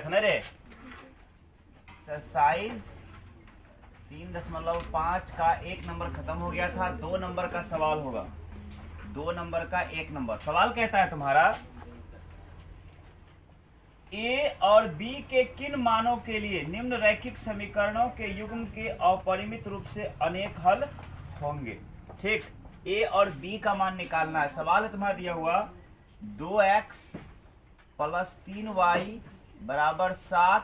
रखने रे। एक्सरसाइज 3.5 का 1 नंबर खत्म हो गया था। 2 नंबर का सवाल होगा। 2 नंबर का 1 नंबर सवाल कहता है तुम्हारा ए और बी के किन मानों के लिए निम्न रैखिक समीकरणों के युग्म के अपरिमित रूप से अनेक हल होंगे। ठीक, ए और बी का मान निकालना है। सवाल है तुम्हारा दिया हुआ 2x + 3y = 7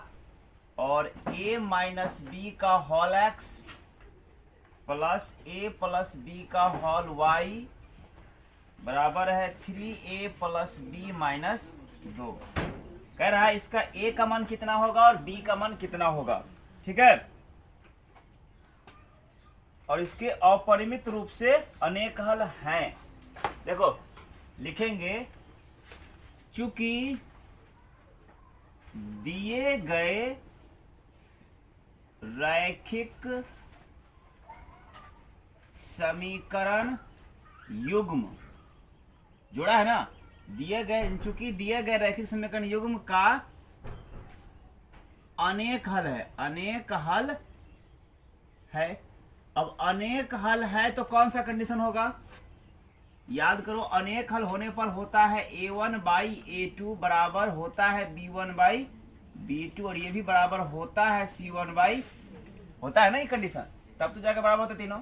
और a - b का whole x plus a + b का होल y बराबर है 3a + b - 2। कह रहा है इसका a का मान कितना होगा और b का मान कितना होगा। ठीक है, और इसके अपरिमित रूप से अनेक हल हैं। देखो लिखेंगे चूंकि दिए गए रैखिक समीकरण युग्म जोड़ा है ना, चूंकि दिए गए रैखिक समीकरण युग्म का अनेक हल है। अनेक हल है। अब अनेक हल है तो कौन सा कंडीशन होगा, याद करो। अनेक हल होने पर होता है a1/a2 बराबर होता है b1/b2 और ये भी बराबर होता है c1/ होता है ना ये कंडीशन, तब तो जाकर बराबर होते तीनों।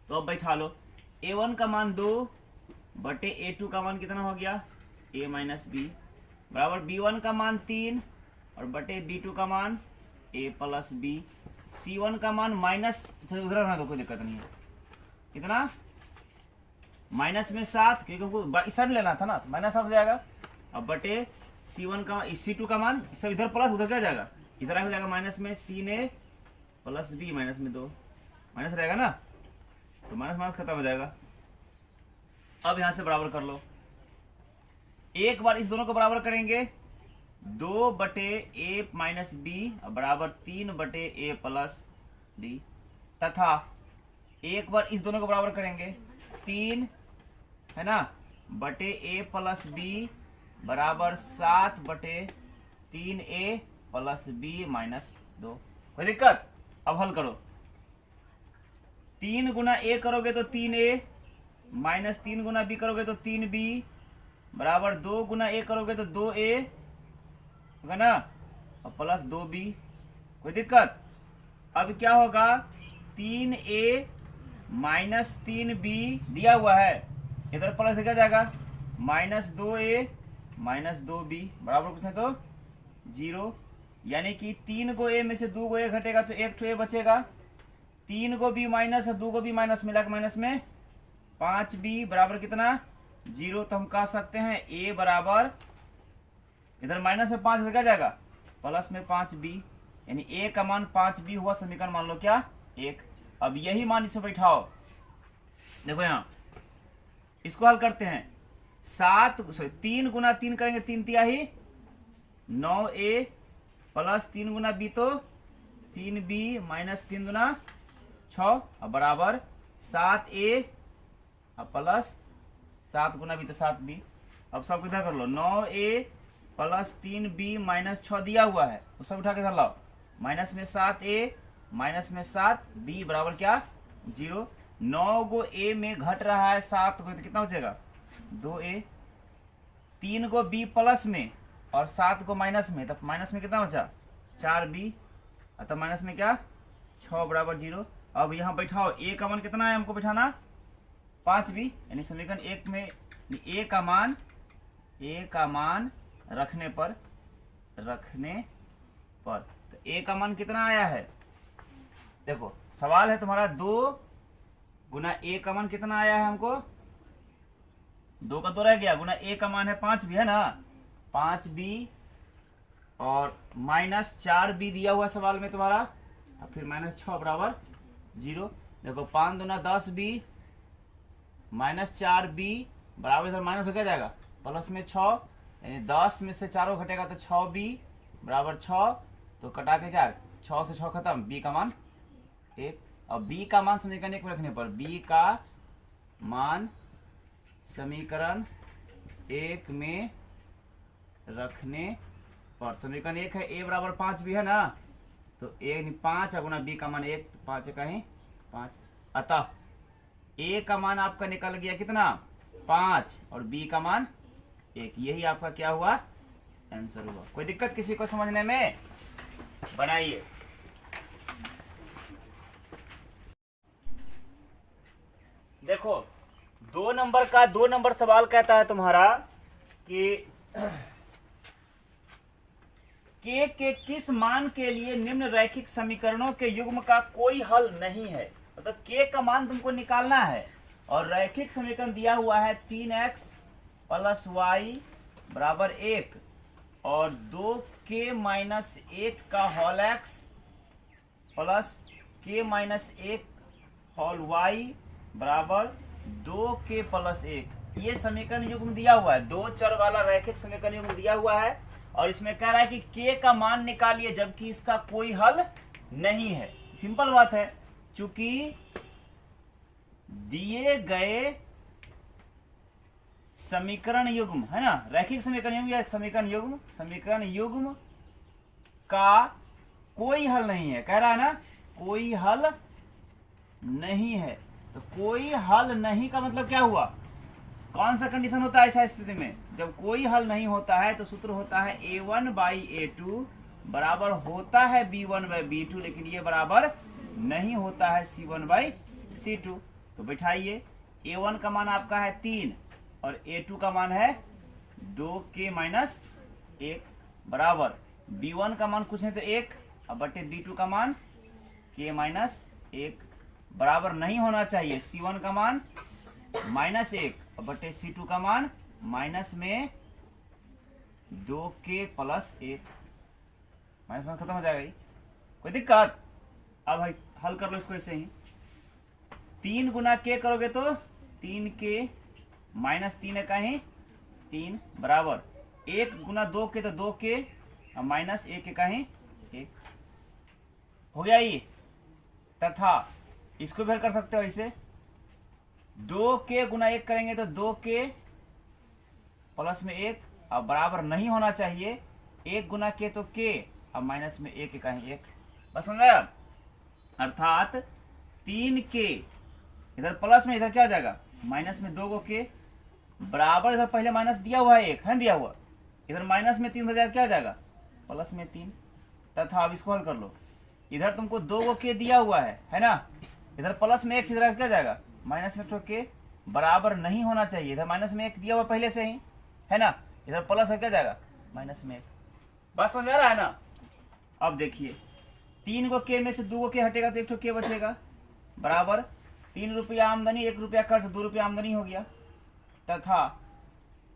तो अब बैठा लो a1 का मान 2 बटे a2 का मान कितना हो गया a - b बराबर b1 का मान 3 और बटे b2 का मान a + b। c1 का मान माइनस उधर रहना तो कोई दिक्कत नहीं है। कितना माइनस में 7 क्योंकि हमको इस साइड लेना था ना, तो -7 हो जाएगा। अब बटे c1 का c2 का मान सब इधर प्लस उधर क्या जाएगा, इधर आ जाएगा माइनस में 3a + b -2 माइनस रहेगा ना, तो माइनस खत्म हो जाएगा। अब यहां से बराबर कर लो। एक बार इस दोनों को बराबर करेंगे 2 बटे a - b बराबर 3 बटे a + b तथा एक बार इस दोनों को बराबर करेंगे 3 है ना बटे a + b बराबर 7 बटे 3a + b - 2। कोई दिक्कत। अब हल करो। 3 गुना a करोगे तो 3a माइनस 3 गुना b करोगे तो 3b बराबर 2 गुना a करोगे तो 2a होगा ना और प्लस 2b। कोई दिक्कत। अब क्या होगा 3a - 3b दिया हुआ है, इधर प्लस देखा जाएगा -2a - 2b बराबर कुछ है तो 0, यानी कि 3 को a में से 2 को a घटेगा तो 1 a बचेगा। 3 को b माइनस और 2 को b माइनस मिला के माइनस में 5b बराबर कितना 0। तो हम कह सकते हैं a बराबर इधर माइनस में 5 देखा जाएगा प्लस में 5b, यानी a का मान 5b हुआ। समीकरण मान लो क्या 1। अब यही मान इसमें बैठाओ। देखो यहां इसको हल करते हैं 3 गुना 3 करेंगे 3 तिहाई 9a प्लस 3 गुना b तो 3b माइनस 3 गुना 6 बराबर 7a प्लस 7 गुना b तो 7b। अब सब इधर कर लो 9a प्लस 3b माइनस 6 दिया हुआ है, तो सब उठा के इधर लाओ माइनस में 7a माइनस में 7b बराबर क्या 0। 9 को a में घट रहा है 7 को तो कितना बचेगा 2a। 3 को b प्लस में और 7 को माइनस में, तब माइनस में कितना बचा 4b, तब माइनस में क्या 6 बराबर 0। अब यहाँ बैठाओ a का मान कितना है हमको बैठाना 5b, यानी समीकरण 1 में a का मान रखने पर तो a का मान कितना आया है। देखो सवाल है तुम्हारा 2 गुना a का मान कितना आया है हमको 2 का 2 रह गया गुना a का मान है 5b है ना 5b और माइनस 4b दिया हुआ सवाल में तुम्हारा, और फिर -6 बराबर 0। देखो 5 दूना 10b माइनस 4b बराबर इधर माइनस हो क्या जाएगा प्लस में 6, यानी 10 में से 4 घटेगा तो 6b बराबर 6, तो कटा के क्या 6 से 6 खत्म, b का मान 1। और b का मान समीकरण 1 में रखने पर b का मान समीकरण 1 में रखने पर समीकरण 1 है, a बराबर 5 भी है ना, तो a 5 गुना b का मान 1, 5 कहीं 5, अतः a का मान आपका निकल गया कितना 5 और b का मान 1। यही आपका क्या हुआ आंसर हुआ। कोई दिक्कत किसी को समझने में? बनाइए। देखो 2 नंबर सवाल कहता है तुम्हारा कि के किस मान के लिए निम्न रैखिक समीकरणों के युग्म का कोई हल नहीं है। मतलब के का मान तुमको निकालना है और रैखिक समीकरण दिया हुआ है 3x प्लस वाई बराबर 1 और 2k माइनस 1 का whole x plus k minus 1 whole y बराबर 2k प्लस 1। ये समीकरण युग्म दिया हुआ है, 2 चर वाला रैखिक समीकरण युग्म दिया हुआ है और इसमें कह रहा है कि k का मान निकालिए जबकि इसका कोई हल नहीं है। सिंपल बात है, चूंकि दिए गए समीकरण युग्म है ना, रैखिक समीकरण युग्म या समीकरण युग्म का कोई हल नहीं है, कह रहा है ना कोई हल नहीं है। तो कोई हल नहीं का मतलब क्या हुआ, कौन सा कंडीशन होता है ऐसा स्थिति में? जब कोई हल नहीं होता है तो सूत्र होता है a1 बाई a2 बराबर होता है b1 बाई b2, लेकिन ये बराबर नहीं होता है c1 बाई c2। तो बैठाइए, a1 का मान आपका है 3 और a2 का मान है 2k माइनस 1 बराबर b1 का मान कुछ नहीं तो 1 और बटे b2 का मान k माइनस 1 बराबर नहीं होना चाहिए c1 का मान माइनस 1 और बटे c2 का मान माइनस में 2k प्लस 1। माइनस वन खत्म हो जाएगा। कोई दिक्कत? अब भाई हल कर लो इसको ऐसे ही, 3 गुना k करोगे तो 3k माइनस 3 है कहीं 3 बराबर 1 गुना 2k तो 2k और माइनस 1 के कहीं 1 हो गया ये। तथा इसको भी हल कर सकते हो इसे, 2k गुना 1 करेंगे तो 2k प्लस में 1 अब बराबर नहीं होना चाहिए 1 गुना k तो k अब माइनस में 1 कहीं 1। बस समझ आया? अर्थात 3k इधर प्लस में इधर क्या हो जाएगा माइनस में 2 को k बराबर, इधर पहले माइनस दिया हुआ है 1 है दिया हुआ, इधर माइनस में 3 हो जाएगा क्या हो जाएगा प्लस में 3। तथा अब इसको हल कर लो, इधर तुमको 2 को k दिया हुआ है ना, इधर प्लस में 1 इधर क्या जाएगा माइनस में k बराबर नहीं होना चाहिए, इधर माइनस में 1 दिया हुआ पहले से ही है ना, इधर प्लस है क्या जाएगा माइनस में 1। बस समझ आ रहा है ना? अब देखिए 3 को k में से 2 को k हटेगा तो 1 k बचेगा बराबर 3 रुपया आमदनी 1 रुपया खर्च 2 रुपया आमदनी हो गया। तथा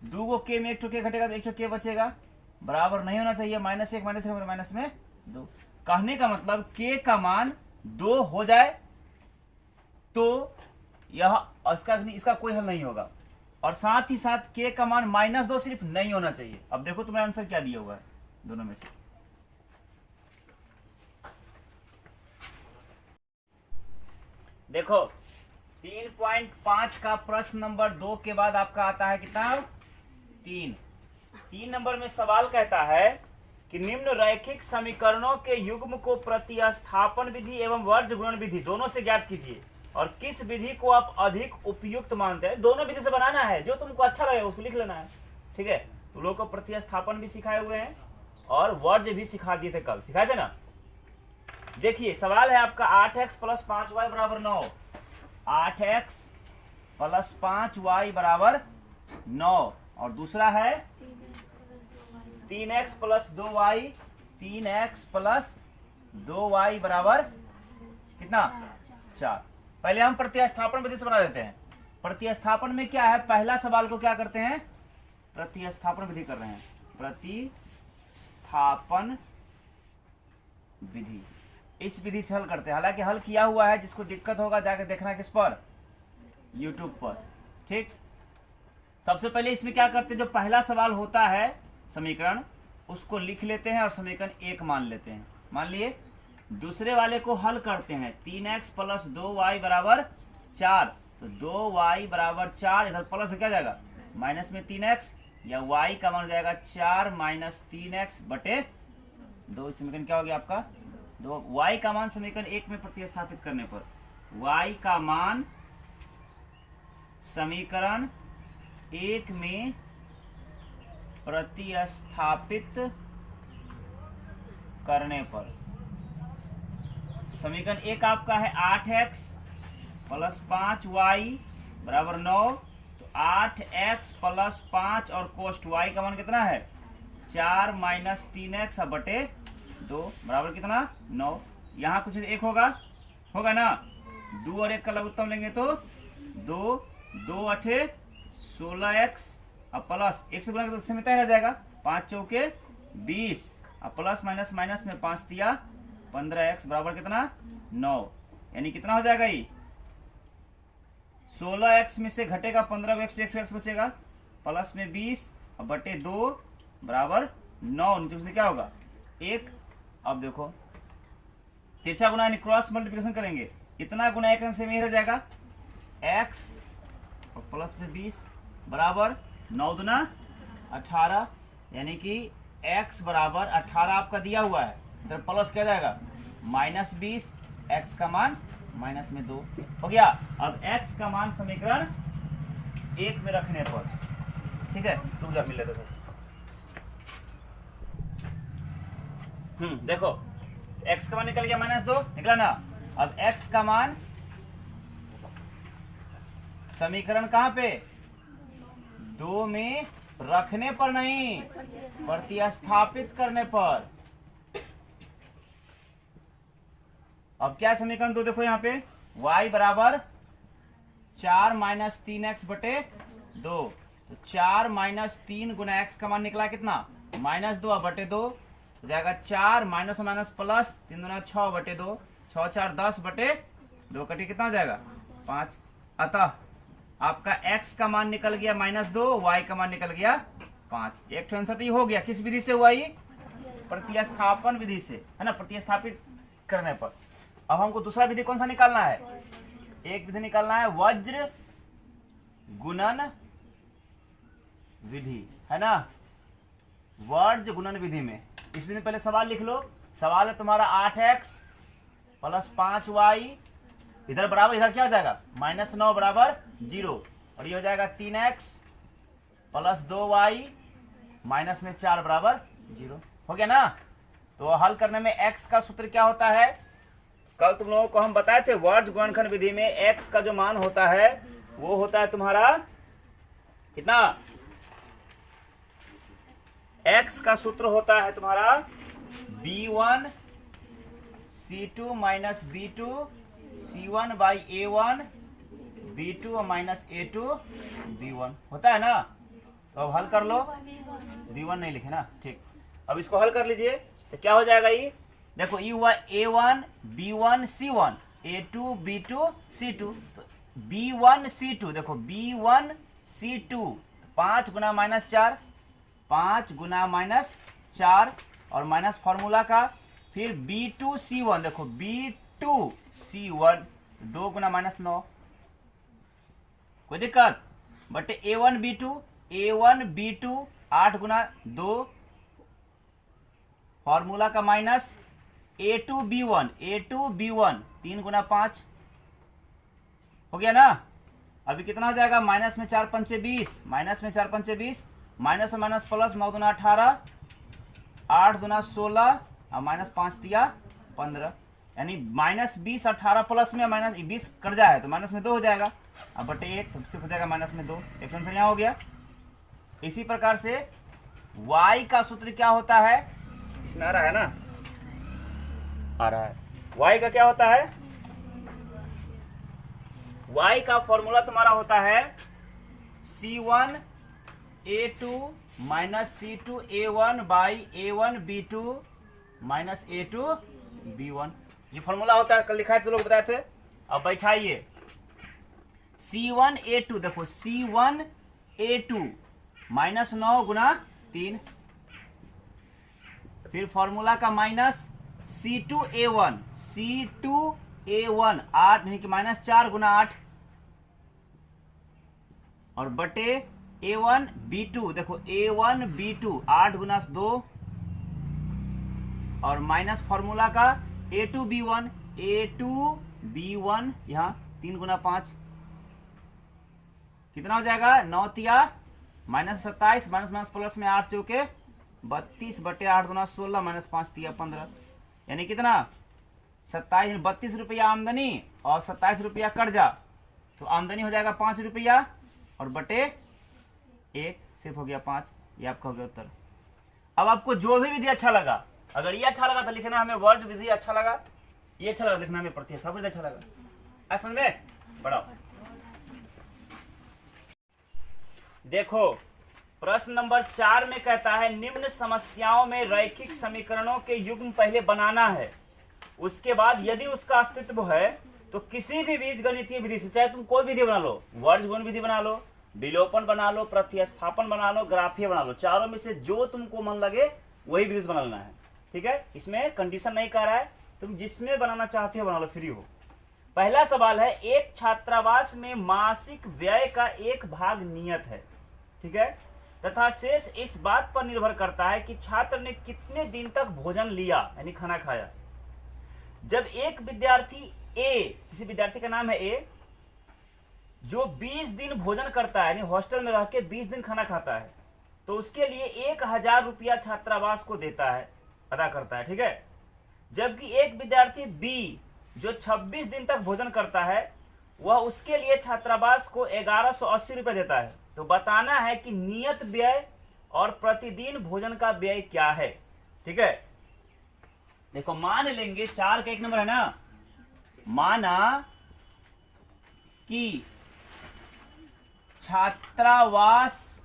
2 को k में 1 k घटेगा तो 1 k बचेगा बराबर नहीं होना चाहिए माइनस 1 माइनस में 2। कहने का मतलब k का मान 2 हो जाए तो यह इसका कोई हल नहीं होगा, और साथ ही साथ k का मान -2 सिर्फ नहीं होना चाहिए। अब देखो तुम्हारा आंसर क्या दिया हुआ है दोनों में से। देखो 3.5 का प्रश्न नंबर 2 के बाद आपका आता है कितना 3 नंबर में सवाल कहता है कि निम्न रैखिक समीकरणों के युग्म को प्रतिस्थापन विधि एवं वर्ज गुणन विधि दोनों से ज्ञात कीजिए और किस विधि को आप अधिक उपयुक्त मानते हैं। दोनों विधि से बनाना है, जो तुमको अच्छा लगे उसको लिख लेना है, ठीक है। तुम लोग को प्रतिस्थापन भी सिखाए हुए हैं और वर्ज भी सिखा दिए थे, कल सिखाए थे ना। देखिए सवाल है आपका 8x प्लस 5y बराबर 9, 8x प्लस 5y बराबर 9 और दूसरा है 3x plus 2y, 3x plus 2y बराबर कितना 4। पहले हम प्रतिस्थापन विधि से बना देते हैं। प्रतिस्थापन में क्या है, पहला सवाल को क्या करते हैं प्रतिस्थापन विधि कर रहे हैं, प्रतिस्थापन विधि इस विधि से हल करते हैं। हालांकि हल किया हुआ है, जिसको दिक्कत होगा जाके देखना किस पर यूट्यूब पर, ठीक। सबसे पहले इसमें क्या करते हैं, जो पहला सवाल होता है समीकरण उसको लिख लेते हैं और समीकरण 1 मान लेते हैं। मान लिए दूसरे वाले को हल करते हैं, 3x प्लस 2y बराबर 4, तो 2y बराबर 4 इधर प्लस क्या जाएगा माइनस में 3x या y का मान हो जाएगा 4 माइनस 3x बटे 2। समीकरण क्या हो गया आपका 2। y का मान समीकरण 1 में प्रतिस्थापित करने पर y का मान समीकरण 1 में प्रतिस्थापित करने पर समीकरण 1 आपका है 8x प्लस 5y बराबर 9। तो 8x प्लस 5 और कोष्ट y का मान कितना है 4 माइनस 3x बटे 2 बराबर कितना 9। यहाँ कुछ एक होगा ना, 2 और 1 का लघुत्तम लेंगे तो 2 2 अठे 16x अब प्लस 1 से गुणा तो उससे मिलता ही रह जाएगा, 5 चौके 20 अब प्लस माइनस माइनस में 5 दिया 15x बराबर कितना 9। यानी कितना हो जाएगा ये 16x में से घटेगा 15x, 1x बचेगा प्लस में 20 अब बटे 2 बराबर 9। नीचे उसमें क्या होगा 1। अब देखो तिरछा गुना यानी क्रॉस मल्टीप्लिकेशन करेंगे, इतना गुना 1 से में रह जाएगा x और प्लस में 20 बराबर 9 दूना 18। यानी कि x बराबर 18 आपका दिया हुआ है, इधर प्लस क्या जाएगा माइनस 20, x का मान माइनस में 2 हो गया। अब x का मान समीकरण 1 में रखने पर ठीक है, रुक जा मिल लेते थे। देखो x का मान निकल गया -2 निकला ना। अब x का मान समीकरण कहां पे 2 में रखने पर नहीं प्रतिस्थापित करने पर। अब क्या समीकरण 2 देखो यहाँ पे y बराबर 4 माइनस 3x बटे 2। तो 4 माइनस 3 गुना x का मान निकला कितना -2 बटे 2 हो जाएगा 4 माइनस माइनस प्लस 3 दूना 6 बटे 2, 6 4 10 बटे 2 कटी कितना हो जाएगा 5। अतः आपका x का मान निकल गया -2, y का मान निकल गया 5। एक तो आंसर हो गया, किस विधि से हुआ ये प्रतिस्थापन विधि से है ना, प्रतिस्थापित करने पर। अब हमको दूसरा विधि कौन सा निकालना है, एक विधि निकालना है वज्र गुणन विधि है ना। वज्र गुणन विधि में इस विधि में पहले सवाल लिख लो। सवाल है तुम्हारा 8x प्लस 5y इधर बराबर इधर क्या हो जाएगा -9 बराबर 0 और ये हो जाएगा 3x प्लस 2y माइनस में 4 बराबर 0 हो गया ना। तो हल करने में x का सूत्र क्या होता है, कल तुम लोगों को हम बताए थे वज्र गुणनखंड विधि में x का जो मान होता है वो होता है तुम्हारा कितना, x का सूत्र होता है तुम्हारा b1 c2 minus b2 c1 by a1 b2 minus a2 b1 होता है ना। तो अब हल कर लो, b1 नहीं लिखे ना, ठीक। अब इसको हल कर लीजिए तो क्या हो जाएगा ये देखो, ये हुआ a1 b1 c1 a2 b2 c2। तो b1 c2 देखो b1 c2 5 गुना -4 5 गुना -4 और माइनस फॉर्मूला का, फिर b2 c1 देखो b2 c1 2 गुना -9 कोई दिक्कत बटे a1 b2 8 गुना 2 फॉर्मूला का माइनस a2 b1 3 गुना 5 हो गया ना। अभी कितना हो जाएगा माइनस में 4 पंचे 20 माइनस में 4 पंचे 20 माइनस में माइनस प्लस 9 दूना 18 8 दूना 16 और माइनस 5 दिया 15 यानी -20 18 प्लस में माइनस 20 कट जाए तो माइनस में 2 हो जाएगा। अब बटे 1 तो सिर्फ हो जाएगा माइनस में 2, एक आंसर यहाँ हो गया। इसी प्रकार से y का सूत्र क्या होता है, इसमें आ रहा है ना, आ रहा है। y का क्या होता है, y का फॉर्मूला तुम्हारा होता है c1 a2 minus c2 a1 by a1 b2 minus a2 b1 ये फॉर्मूला होता है, कल लिखा है तो लोग बताए थे। अब बैठाइए c1 a2 देखो c1 a2 -9 गुना 3 फिर फॉर्मूला का माइनस c2 a1 8 यानी कि -4 गुना 8 और बटे A1 B2, देखो A1 B2 8 गुना 2 और माइनस फॉर्मूला का A2 B1 यहाँ 3 गुना 5 कितना हो जाएगा 9 तिया माइनस 27 माइनस माइनस प्लस में 8 चौके 32 बटे 8 गुना 16 माइनस 5 तिया 15 यानी कितना 27 32 रुपया आमदनी और 27 रुपया कर्जा तो आमदनी हो जाएगा 5 रुपया और बटे 1 सिर्फ हो गया 5। ये आपका हो गया उत्तर। अब आपको जो भी विधि अच्छा लगा, अगर ये अच्छा लगा तो लिखना हमें वर्ज विधि अच्छा लगा, ये अच्छा लगा लिखना हमें प्रतिस्थापन विधि अच्छा लगा। समझ में बढ़ाओ। देखो प्रश्न नंबर 4 में कहता है निम्न समस्याओं में रैखिक समीकरणों के युग्म पहले बनाना है, उसके बाद यदि उसका अस्तित्व है तो किसी भी बीजगणितीय विधि से, चाहे तुम कोई विधि बना लो, वर्गगुण विधि बना लो, विलोपन बना लो, प्रतिस्थापन बना लो, ग्राफीय बना लो, चारों में से जो तुमको मन लगे वही विधि बना लेना है। ठीक है, इसमें कंडीशन नहीं कह रहा है, तुम जिसमें बनाना चाहते हो बना लो, फ्री हो। पहला सवाल है एक छात्रावास में मासिक व्यय का 1 भाग नियत है, ठीक है, तथा शेष इस बात पर निर्भर करता है कि छात्र ने कितने दिन तक भोजन लिया यानी खाना खाया। जब एक विद्यार्थी ए, किसी विद्यार्थी का नाम है ए, जो 20 दिन भोजन करता है यानी हॉस्टल में रह के 20 दिन खाना खाता है, तो उसके लिए 1000 रुपया छात्रावास को देता है, अदा करता है। ठीक है, जबकि एक विद्यार्थी बी जो 26 दिन तक भोजन करता है, वह उसके लिए छात्रावास को 1180 रुपये देता है। तो बताना है कि नियत व्यय और प्रतिदिन भोजन का व्यय क्या है। ठीक है, देखो मान लेंगे 4 का 1 नंबर है ना, माना कि छात्रावास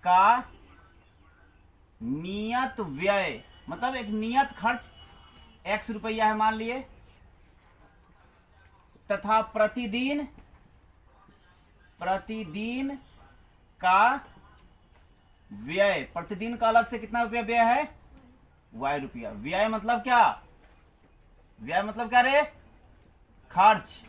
का नियत व्यय मतलब एक नियत खर्च x रुपया है मान लिए, तथा प्रतिदिन का व्यय, प्रतिदिन का अलग से कितना रुपया व्यय है y रुपया। व्यय मतलब क्या, व्यय मतलब क्या रे, खर्च,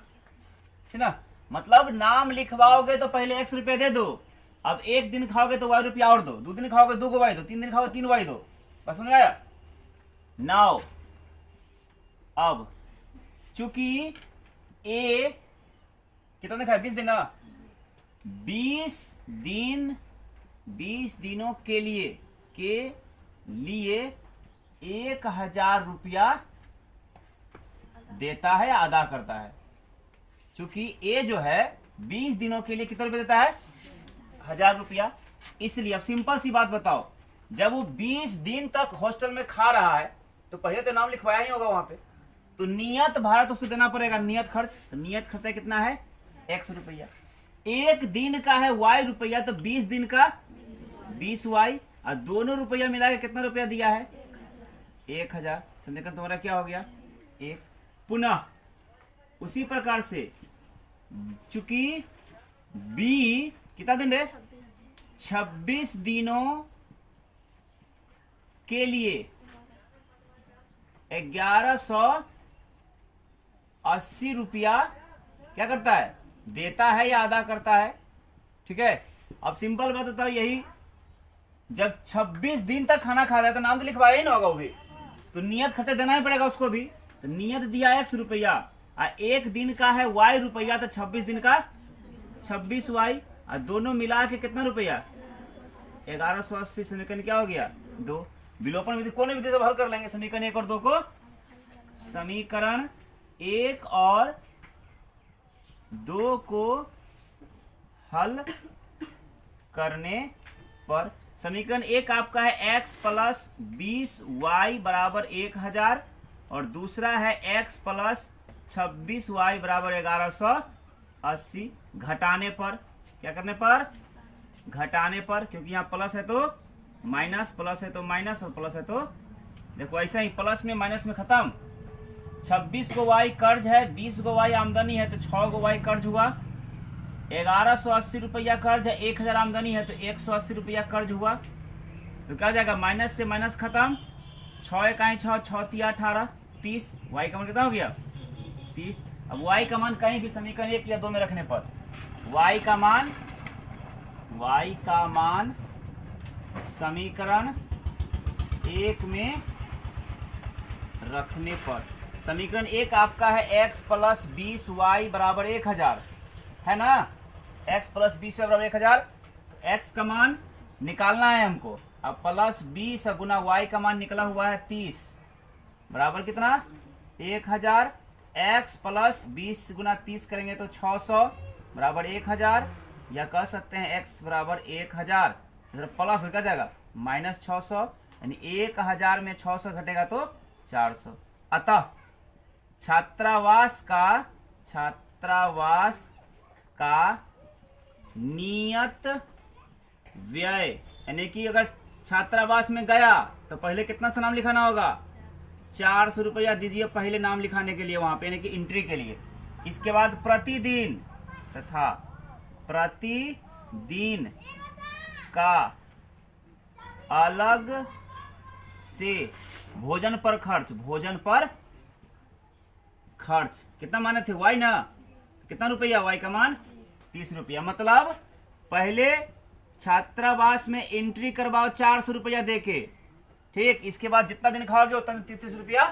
है ना। मतलब नाम लिखवाओगे तो पहले x रुपया दे दो, अब 1 दिन खाओगे तो y रुपया और दो, 2 दिन खाओगे 2 को y दो, 3 दिन खाओगे 3 y दो। बस समझ आया। नाउ अब चूंकि ए कितना दिखा है 20 दिन ना, 20 दिनों के लिए 1000 रुपया देता है या अदा करता है। क्योंकि ए जो है 20 दिनों के लिए कितना रुपया देता है 1000 रुपया, इसलिए अब सिंपल सी बात बताओ, जब वो 20 दिन तक हॉस्टल में खा रहा है तो पहले तो नाम लिखवाया ही होगा वहां पे, तो नियत भाड़ा तो उसको देना पड़ेगा, नियत खर्च। तो नियत खर्च कितना है x रुपया, 1 दिन का है y रुपया, तो 20 दिन का 20y, और दोनों रुपया मिला के कितना रुपया दिया है 1000। समीकरण तुम्हारा क्या हो गया 1। पुनः उसी प्रकार से चूंकि b कितना दिन है 26 दिनों के लिए 1180 रुपया क्या करता है देता है या अदा करता है। ठीक है, अब सिंपल बात बताओ, यही जब 26 दिन तक खाना खा रहा है तो नाम तो लिखवाया ही ना होगा वो भी, तो नियत खर्चा देना ही पड़ेगा उसको भी। तो नियत दिया x रुपया और 1 दिन का है y रुपया, तो 26 दिन का 26y, और दोनों मिला के कितना रुपया 1180। समीकरण क्या हो गया 2। विलोपन विधि कौन विधि से हल कर लेंगे समीकरण 1 और 2 को। समीकरण 1 और 2 को हल करने पर समीकरण 1 आपका है x प्लस 20y बराबर 1000, और दूसरा है x प्लस 26y बराबर 1180। घटाने पर, क्या करने पर घटाने पर, क्योंकि यहाँ प्लस है तो माइनस, प्लस है तो माइनस, और प्लस है तो देखो ऐसा ही प्लस में माइनस में खत्म। 26 को y कर्ज है, 20 को y आमदनी है, तो 6 को y कर्ज हुआ। 1180 रुपया कर्ज है, 1000 आमदनी है तो 180 रुपया कर्ज हुआ। तो क्या हो जाएगा माइनस से माइनस खत्म, 6 इकाई 6, 6 तिया 18, 30। y का मान कितना हो गया 30। अब y का मान कहीं भी समीकरण 1 या 2 में रखने पर y का मान y का मान समीकरण 1 में रखने पर। समीकरण 1 आपका है x प्लस 20y बराबर 1000, है ना। x प्लस 20y बराबर 1000, x का मान निकालना है हमको। अब प्लस 20 गुना y का मान निकला हुआ है 30 बराबर कितना 1000। x प्लस 20 गुना 30 करेंगे तो 600 बराबर 1000, या कह सकते हैं x बराबर 1000, इधर प्लस क्या जाएगा माइनस 600, यानी 1000 में 600 घटेगा तो 400। अतः छात्रावास का नियत व्यय, यानी कि अगर छात्रावास में गया तो पहले कितना सा नाम लिखाना होगा 400 रुपया दीजिए पहले नाम लिखाने के लिए वहां पे, यानी कि एंट्री के लिए। इसके बाद प्रतिदिन तथा प्रतिदिन का अलग से भोजन पर खर्च कितना माने थे y ना, कितना रुपया y का मान 30 रुपया। मतलब पहले छात्रावास में एंट्री करवाओ 400 रुपया देके, ठीक। इसके बाद जितना दिन खाओगे उतना 30 रुपया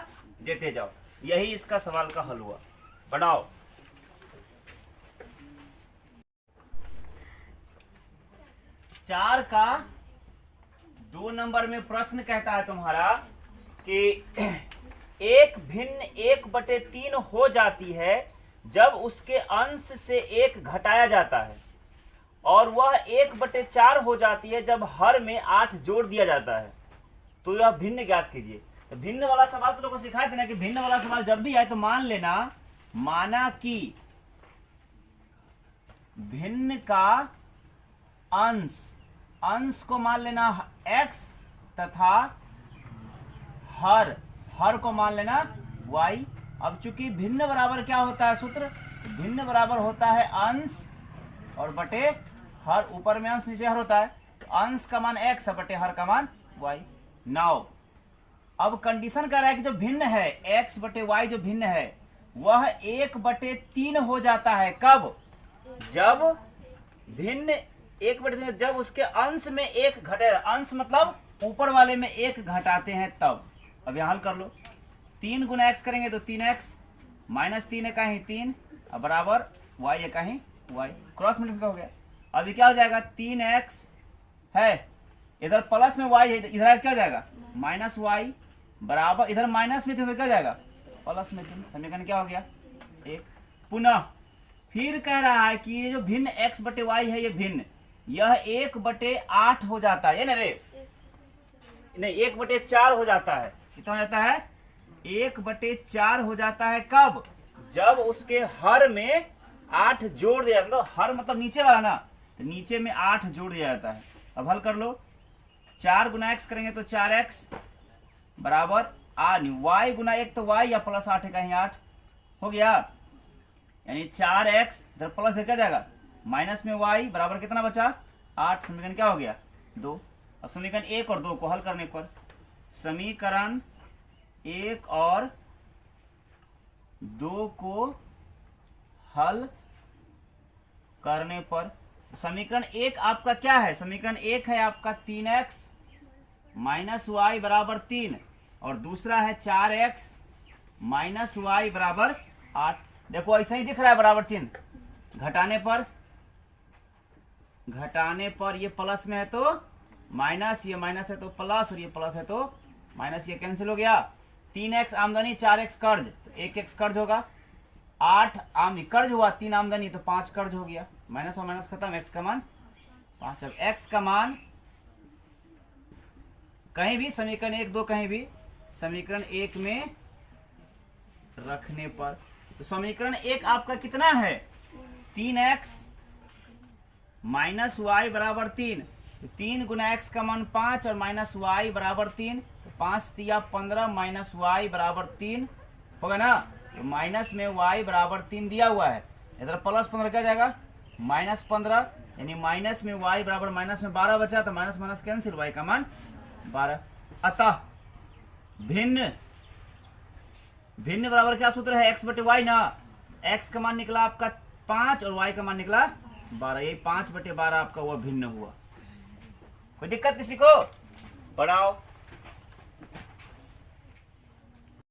देते जाओ। यही इसका सवाल का हल हुआ। बनाओ। चार का 2 नंबर में प्रश्न कहता है तुम्हारा कि एक भिन्न 1/3 हो जाती है जब उसके अंश से 1 घटाया जाता है, और वह 1/4 हो जाती है जब हर में 8 जोड़ दिया जाता है। तो यह भिन्न ज्ञात कीजिए। तो भिन्न वाला सवाल तो लोगों को सिखाए थे ना कि भिन्न वाला सवाल जब भी आए तो मान लेना, माना कि भिन्न का अंश को मान लेना x तथा हर को मान लेना y। अब चूंकि भिन्न बराबर क्या होता है सूत्र, भिन्न बराबर होता है अंश और बटे हर, ऊपर में अंश नीचे हर होता है, तो अंश का मान x बटे हर का मान y। नाउ अब कंडीशन कह रहा है कि जो भिन्न है x बटे y, जो भिन्न है वह 1/3 हो जाता है। कब? जब भिन्न 1/3, जब उसके अंश में 1 घटे। अंश मतलब ऊपर वाले में 1 घटाते हैं तब। अब यहां हल कर लो। 3 गुना x करेंगे तो 3x, माइनस 3 का ही 3 बराबर y का ही y, क्रॉस मल्टीप्लाई हो गया। अभी क्या हो जाएगा 3x है, इधर प्लस में y है, इधर क्या हो जाएगा माइनस y बराबर, इधर माइनस में थे तो क्या हो जाएगा प्लस में 3। समीकरण क्या हो गया 1। पुनः फिर कह रहा है कि ये जो भिन्न x बटे y है, ये भिन्न यह 1/8 हो जाता है, ये ना रे नहीं 1/4 हो जाता है। कितना हो जाता है 1/4 हो जाता है। कब? जब उसके हर में 8 जोड़ दिया, मतलब हर मतलब नीचे वाला ना, तो नीचे में 8 जोड़ दिया जाता है। अब हल कर लो। 4 गुना x करेंगे तो 4x बराबर y गुना 1 तो y, या प्लस 8 का ही 8 हो गया, यानी 4x इधर प्लस क्या जाएगा माइनस में y बराबर कितना बचा 8। समीकरण क्या हो गया 2। अब समीकरण 1 और 2 को हल करने पर, समीकरण 1 और 2 को हल करने पर समीकरण 1 आपका क्या है, समीकरण 1 है आपका 3x माइनस y बराबर 3, और दूसरा है 4x माइनस y बराबर 8। देखो ऐसा ही दिख रहा है बराबर चिन्ह, घटाने पर ये प्लस में है तो माइनस, ये माइनस है तो प्लस, और ये प्लस है तो माइनस, ये कैंसिल हो गया। 3x आमदनी 4x कर्ज, तो 1x कर्ज होगा। 8 कर्ज हुआ, 3 आमदनी तो 5 कर्ज हो गया। माइनस और माइनस खत्म, x का मान 5। अब x का मान कहीं भी समीकरण 1 2 कहीं भी समीकरण 1 में रखने पर, तो समीकरण 1 आपका कितना है 3x माइनस y बराबर 3, तो 3 गुना x का मान 5 और माइनस y बराबर 3, तो 5 दिया 15 माइनस y बराबर 3 होगा ना। तो माइनस में y बराबर 3 दिया हुआ है, इधर प्लस 15 क्या जाएगा माइनस 15, यानी माइनस में y बराबर माइनस में 12 बचा, तो माइनस माइनस कैंसिल, y का मान 12। अतः भिन्न बराबर क्या सूत्र है x बटे y ना, x का मान निकला आपका 5 और y का मान निकला 12, यही 5/12 आपका हुआ भिन्न हुआ। कोई दिक्कत किसी को? पढ़ाओ।